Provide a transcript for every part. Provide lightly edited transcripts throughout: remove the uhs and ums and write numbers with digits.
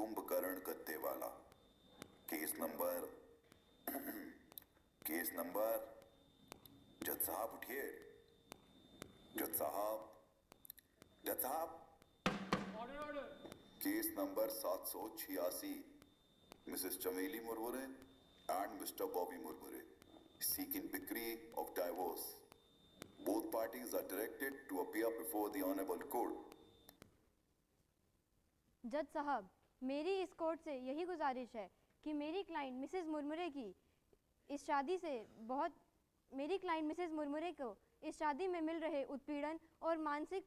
कुंभकर्ण गद्दे वाला। Case number case number. जज साहब उठिए। जज साहब, जज साहब। Order order. Case number 786, Mrs चमेली मुरमुरे and Mr. Bobby Murmure seeking decree of divorce. Both parties are directed to appear before the honorable court. जज साहब, मेरी इस कोर्ट से यही गुजारिश है कि मेरी क्लाइंट मिसेस मुरमुरे को इस शादी में मिल रहे उत्पीड़न और मानसिक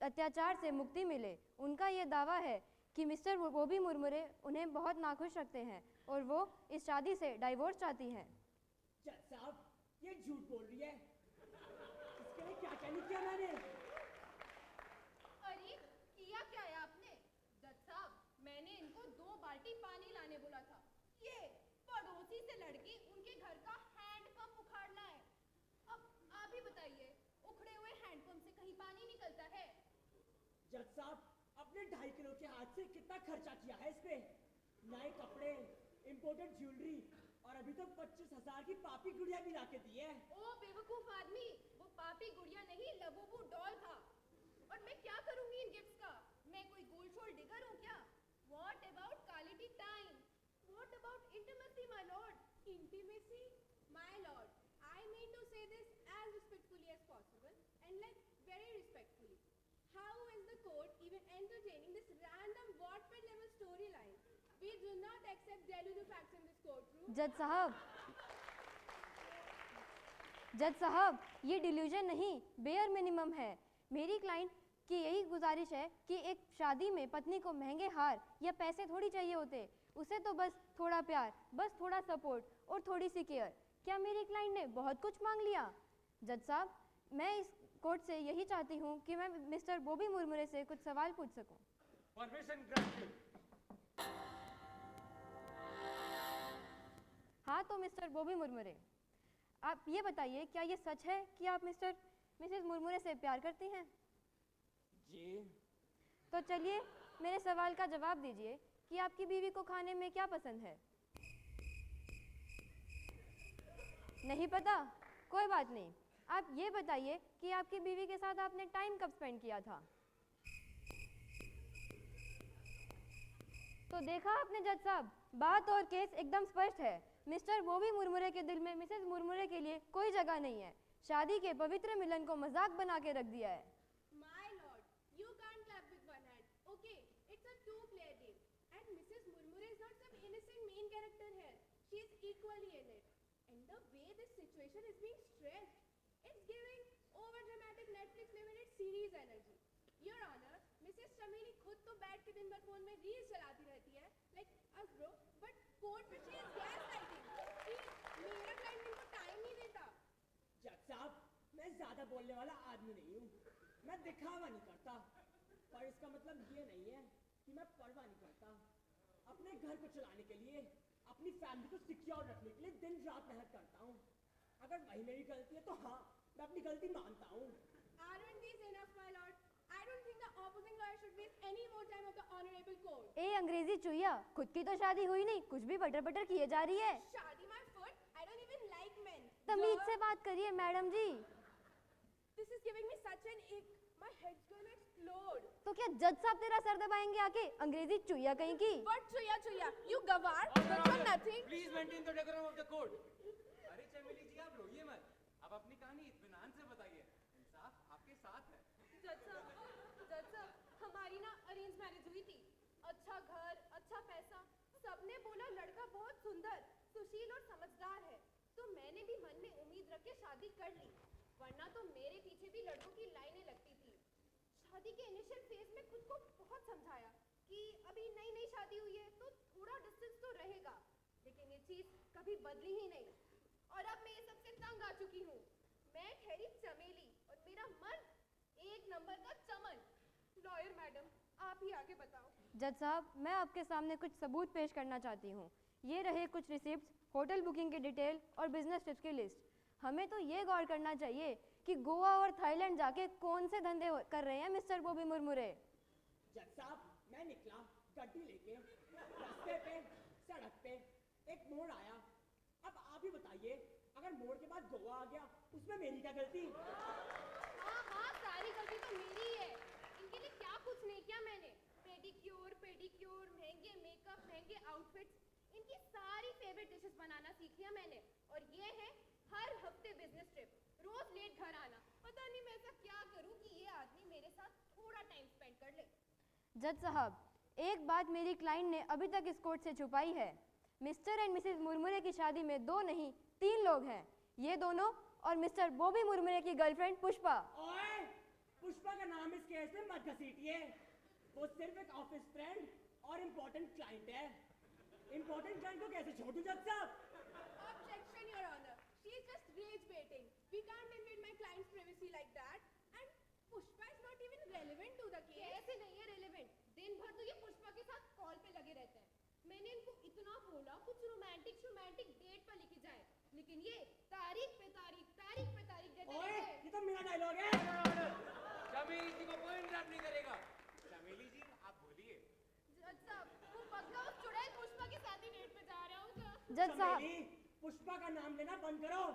अत्याचार से मुक्ति मिले। उनका ये दावा है कि मिस्टर बॉबी मुरमुरे उन्हें बहुत नाखुश रखते हैं और वो इस शादी से डाइवोर्स चाहती हैं। जज साहब, ये झूठ बोल रही है। इसके लिए क्या क्या नहीं किया मैंने। अरे किया क्या है आपने? जज साहब, मैंने इनको 2 बाल्टी पानी लाने बोला था। ये पड़ोसी से लड़की उनके घर का हैंडपंप उखाड़ना है। अब आप ही बताइए, उखड़े हुए हैंडपंप से कहीं पानी निकलता है? जज साहब, अपने 2.5 किलो के हाथ से कितना खर्चा किया है इस पे? नए कपड़े, इंपोर्टेड ज्वेलरी और अभी तो 25,000 की पापी गुड़िया भी लाके दी है। ओ बेवकूफ आदमी, वो पापी गुड़िया नहीं, लबूबू डॉल था। और मैं क्या करूंगी इन गिफ्ट्स का? मैं कोई गोल्ड शोल्ड डिगर हूँ क्या? What about quality time? What about intimacy, my lord? Intimacy, my lord. I mean to say this as respectfully as possible and like very respectfully. How is the court even entertaining this random Wattpad level storyline? We do not accept deluded facts in this courtroom. जज साहब, ये delusion नहीं, bare minimum है। मेरी client की यही गुजारिश है कि एक शादी में पत्नी को महंगे हार या पैसे थोड़ी चाहिए होते, उसे तो बस थोड़ा प्यार, बस थोड़ा सपोर्ट और थोड़ी सी केयर। क्या मेरी क्लाइंट ने बहुत कुछ मांग लिया? जज साहब, मैं इस कोर्ट से यही चाहती हूँ कि मैं मिस्टर बॉबी मुरमुरे से कुछ सवाल पूछ सकूं। Permission granted. हाँ तो मिस्टर बॉबी मुरमुरे, आप ये बताइए, क्या ये सच है कि आप मिसेस मुरमुरे से प्यार करती हैं? जी। तो चलिए मेरे सवाल का जवाब दीजिए कि आपकी बीवी को खाने में क्या पसंद है? नहीं पता? कोई बात नहीं। आप ये बताइए कि आपकी बीवी के साथ आपने टाइम कब स्पेंड किया था? तो देखा आपने जज साहब, बात और केस एकदम स्पष्ट है। मिस्टर बॉबी मुरमुरे के दिल में मिसेस मुरमुरे के लिए कोई जगह नहीं है। शादी के पवित्र मिलन को मजाक बना के रख दिया है। My lord, you can't clap with one hand. Okay, it's a 2-player game. And Mrs. Murmure is not some innocent main character here. She is equally in it. And the way this situation is being stressed, it's giving over-dramatic Netflix-limited series energy. Your Honor, Mrs. Chameli खुद तो बैठ के दिन भर phone में reels चलाती रहती है, like us bro, but court में she is gaslighting. मेरा क्लाइंट इनको टाइम नहीं देता। जज साहब, मैं ज्यादा बोलने वाला आदमी नहीं हूँ। मैं दिखावा नहीं करता, पर इसका मतलब ये नहीं है कि मैं परवाह नहीं करता। अपने घर को चलाने के लिए, अपनी फैमिली को सिक्योर रखने के लिए दिन रात मेहनत करता हूँ। अगर वही मेरी गलती है तो हाँ, मैं अपनी गलती मानता हूँ। Aren't these enough, my lord? I don't think the opposing lawyer should waste any more time of the honorable court. ए अंग्रेजी चुईया, खुद की तो शादी हुई नहीं, कुछ भी बटर बटर किए जा रही है। शादी my foot? I don't even like men. तमीज से बात करिए madam ji. This is giving me such an ick. My head's gonna explode. तो क्या जज साहब तेरा सर दबाएंगे आके? अंग्रेजी चुईया कहीं की। What chuya? You gawar? Good for nothing. Please maintain the decorum of the court. अरे चमेली जी, आप रोइए मत, आप अपनी कहानी इत्मीनान से बताइए, इंसाफ आपके साथ है। जज साहब, हमारी ना अरेंज मैरिज हुई थी। अच्छा घर, अच्छा पैसा, सबने बोला लड़का बहुत सुंदर, सुशील और समझदार है। तो मैंने भी मन में उम्मीद रख के शादी कर ली, वरना तो मेरे पीछे भी लड़कों की लाइनें लगती थी। शादी के इनिशियल फेज में खुद को बहुत समझाया कि अभी नई नई शादी हुई है तो थोड़ा डिस्टेंस तो रहेगा, लेकिन ये चीज कभी बदली ही नहीं। और अब मैं ये सबसे तंग आ चुकी हूँ। मैं ठहरी चमेली और मेरा मन एक नंबर का चमन। लॉयर मैडम, आप ही आगे बताओ। जज साहब, मैं आपके सामने कुछ सबूत पेश करना चाहती हूँ। ये रहे कुछ रिसिप्ट, होटल बुकिंग की डिटेल और बिजनेस ट्रिप्स की लिस्ट। हमें तो ये गौर करना चाहिए कि गोवा और थाईलैंड जाके कौन से धंधे कर रहे हैं मिस्टर बॉबी मुरमुरे। जज साहब, मैं निकला गड्डी लेके रास्ते पे सड़क पे एक मोड़ आया। अब आप ही बताइए, अगर मोड़ के बाद गोवा आ गया, उसमें मेरी क्या गलती? हाँ सारी गलती तो मेरी ही है। इनके लिए क्या कुछ नहीं किया मैंने। पेडिक्योर पेडिक्योर, महंगे मेकअप, महंगे आउटफिट्स, इनकी सारी फेवरेट डिशेस बनाना सीख लिया मैंने। और ये है हर हफ्ते बिजनेस ट्रिप, रोज लेट घर आना। पता नहीं मैं ऐसा क्या करूं कि ये आदमी मेरे साथ थोड़ा टाइम स्पेंड कर ले। जज साहब, एक बात मेरी क्लाइंट ने अभी तक इस कोर्ट से छुपाई है। मिस्टर एंड मिसेस मुरमुरे की शादी में 2 नहीं 3 लोग हैं। ये दोनों और मिस्टर बॉबी मुरमुरे की गर्लफ्रेंड पुष्पा। ओए, पुष्पा का नाम इस केस में मत घसीटिए। वो सिर्फ एक ऑफिस फ्रेंड और इम्पोर्टेंट क्लाइंट है। इम्पोर्टेंट क्लाइंट को कैसे छोड़ूं जज साहब? Objection, Your Honor. She is just rage baiting. We can't invade my client's privacy like that. And Pushpa is not even relevant to the case. कैसे नहीं है relevant? दिन भर तो ये पुष्पा के साथ कॉल पे लगे रहते हैं। मैंने इनको इतना बोला कुछ रोमांटिक डेट पर लेके जाए, लेकिन ये तारीख पे तारीख देते ओए, रहते हैं। ये तो मेरा डायलॉग है। चमेली जी को कोई इंटरप्ट नहीं करेगा। चमेली जी आप बोलिए। जज साहब, वो पक्का उस चुड़ैल पुष्पा के साथ ही डेट पे जा रहा होगा। जज साहब, चमेली, पुष्पा का नाम लेना बंद करो।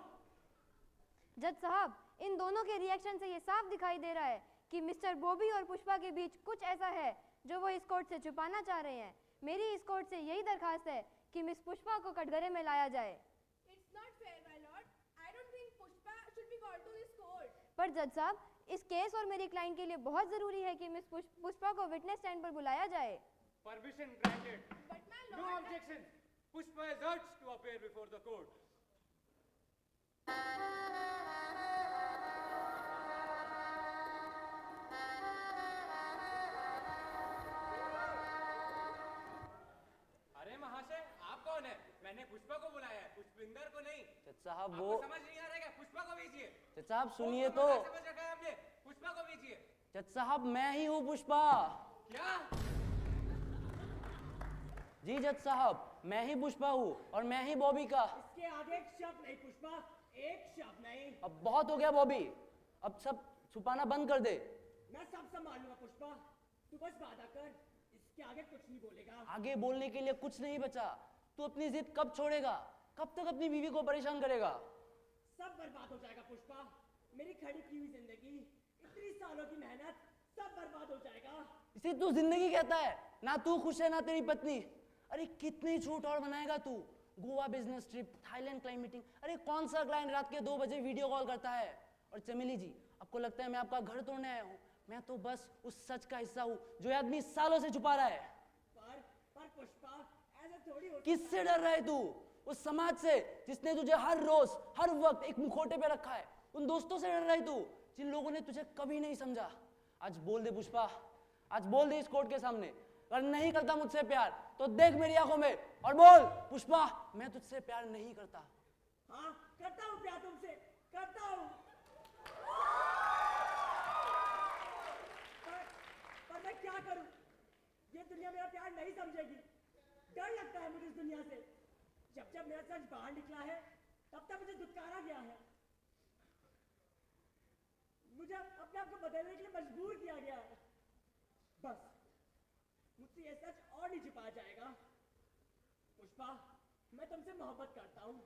जज साहब, इन दोनों के रिएक्शन से ये साफ दिखाई दे रहा है कि मिस्टर बॉबी और पुष्पा के बीच कुछ ऐसा है जो वो इस कोर्ट से छुपाना चाह रहे हैं। मेरी इस कोर्ट से यही दरखास्त है कि मिस पुष्पा को कटघरे में लाया जाए। It's not fair, my lord. I don't think Pushpa should be called to this court. पर जज साहब, इस केस और मेरी क्लाइंट के लिए बहुत जरूरी है कि मिस पुष्पा को विटनेस स्टैंड पर बुलाया जाए। Permission granted. But my no lord. Objection. Pushpa is urged to appear before the court. अरे महाशय, आप कौन है? मैंने पुष्पा को बुलाया है, पुष्पिंदर को नहीं। जज साहब आपको वो समझ नहीं आ रहा है क्या? पुष्पा को भेजिए। जज साहब सुनिए वो तो। समझ रखा है आपने? पुष्पा को भेजिए। जज साहब मैं ही हूँ पुष्पा। क्या? जी जज साहब, मैं ही पुष्पा हूँ और मैं ही बॉबी का। इसके आगे एक शब्द नहीं पुष्पा, एक शब्द नहीं। अब बहुत हो गया बॉबी, अब सब छुपाना बंद कर दे। मैं सब संभाल लूंगा पुष्पा, तू बस वादा कर, इसके आगे कुछ नहीं बोलेगा। आगे बोलने के लिए कुछ नहीं बचा। तू अपनी जिद कब छोड़ेगा? कब तक अपनी बीवी को परेशान करेगा? सब बर्बाद हो जाएगा पुष्पा, मेरी खड़ी की हुई जिंदगी, इतनी सालों की मेहनत, सब बर्बाद हो जाएगा। इसे तू जिंदगी कहता है? ना तू खुश है ना तेरी पत्नी। अरे कितनी छूट और बनाएगा तू? Goa business trip, Thailand client meeting. अरे कौन सा क्लाइंट रात के 2 बजे वीडियो कॉल करता है? और चमेली जी, आपको लगता है मैं आपका घर तोड़ने आया हूँ? मैं तो बस उस सच का हिस्सा हूँ जो ये आदमी सालों से छुपा रहा है। पर पुष्पा, ऐसा थोड़ी हो। किससे डर रहा है तू? उस समाज से जिसने तुझे हर रोज हर वक्त एक मुखौटे पे रखा है। उन दोस्तों से डर रहा है तू जिन लोगों ने तुझे कभी नहीं समझा। आज बोल दे पुष्पा, आज बोल दे इस कोर्ट के सामने, अगर नहीं करता मुझसे प्यार तो देख मेरी आंखों में और बोल, पुष्पा मैं तुझसे प्यार नहीं करता। हाँ, करता हूँ प्यार तुमसे, करता हूँ। पर मैं क्या करूँ? ये दुनिया मेरा प्यार नहीं समझेगी। डर लगता है मुझे इस दुनिया से। जब जब मेरा सच बाहर निकला है, तब तब मुझे दुत्कारा गया है। मुझे अपने आप को बदलने के लिए मजबूर किया गया है। बस मुझसे ये सच और नहीं छुपाया जाएगा। पुष्पा, मैं तुमसे मोहब्बत करता हूँ,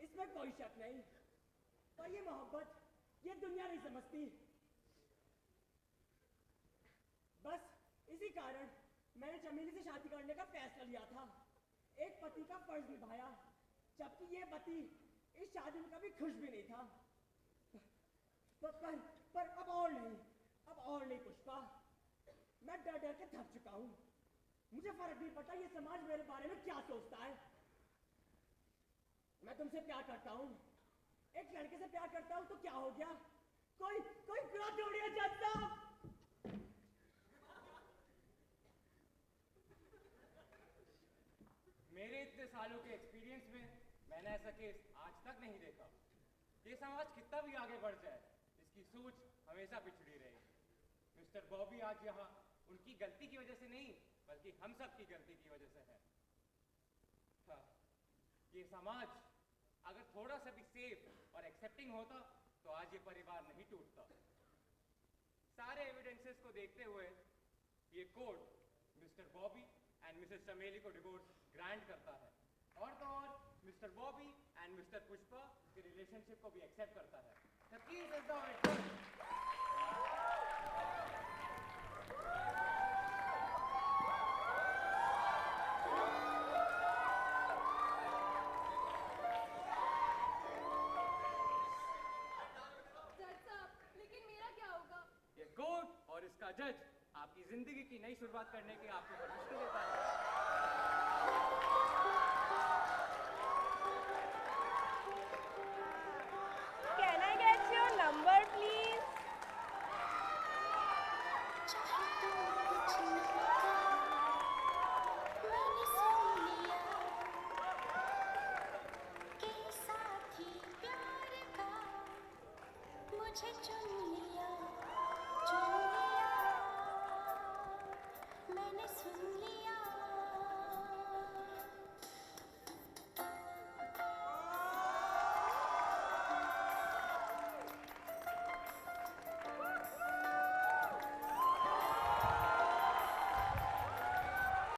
इसमें कोई शक नहीं। पर ये मोहब्बत ये दुनिया नहीं समझती। बस इसी कारण मैंने चमेली से शादी करने का फैसला लिया था। एक पति का फर्ज निभाया, जबकि ये पति इस शादी में कभी खुश भी नहीं था। पर अब और नहीं पुष्पा, मैं डर डर के थक चुका हूँ। मुझे फर्क नहीं पड़ता ये समाज मेरे बारे में क्या सोचता है। मैं तुमसे प्यार करता हूँ, एक लड़के से प्यार करता हूँ तो क्या हो गया? कोई गुनाह थोड़ी है जज साहब। मेरे इतने सालों के एक्सपीरियंस में मैंने ऐसा केस आज तक नहीं देखा। ये समाज कितना भी आगे बढ़ जाए, इसकी सोच हमेशा पिछड़ी रहेगी। मिस्टर बॉबी आज यहाँ उनकी गलती की वजह से नहीं, बल्कि हम सब की गलती की वजह से है। हाँ, ये समाज अगर थोड़ा सा भी सेफ और एक्सेप्टिंग होता तो आज ये परिवार नहीं टूटता। सारे एविडेंसेस को देखते हुए ये court mister Bobby and Mrs चमेली को डिवोर्स ग्रांट करता है, और तो और mister Bobby and mister Pushpa के रिलेशनशिप को भी एक्सेप्ट करता है। The case is now adjourned. जज साहब, लेकिन मेरा क्या होगा? ये कोर्ट और इसका जज आपकी जिंदगी की नई शुरुआत करने की आपको परमिशन देता है।